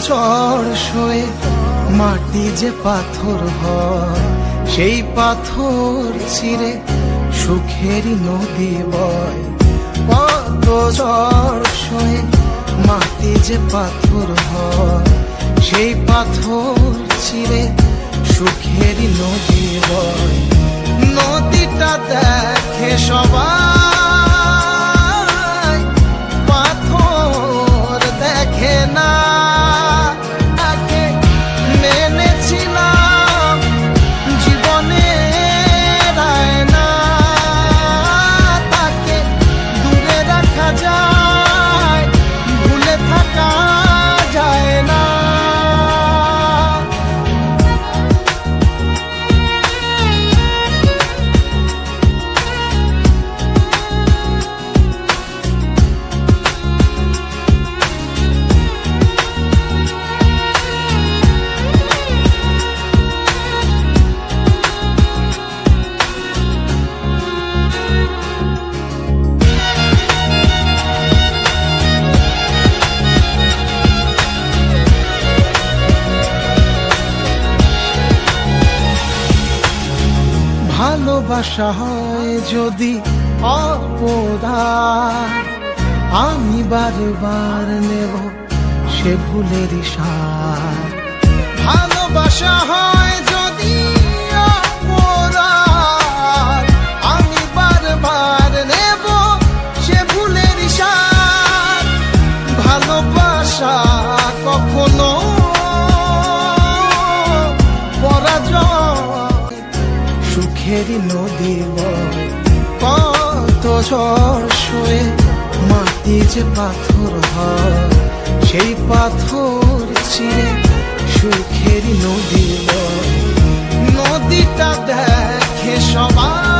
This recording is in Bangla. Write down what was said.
ঝড় সয়ে মাটি যে পাথর হয়, সেই পাথর ছিঁড়ে সুখেরই নদী বয়। কত ঝড় সয়ে মাটি যে পাথর হয়, সেই পাথর ছিঁড়ে সুখেরই নদী বয়। নদীটা দেখে সবাই, পাথর দেখে না। তাকে মেনেছিলাম জীবনে না, তাকে দূরে রাখা যায়, ভুলে থাকা যায় না। ভালোবাসা হয় যদি অপরাধ, আমি বারবার নেব সে ভুলেরই সার। ভালোবাসা হয় যদি অপরাধ, আমি বারবার নেব সে ভুলেরই সার। ভালোবাসা কখনো পরাজয়, সুখেরই নদী বয়। কত ঝড় সয়ে মাটি যে পাথর হয়, সেই পাথর ছিঁড়ে সুখেরই নদী বয়। নদীটা দেখে সবাই,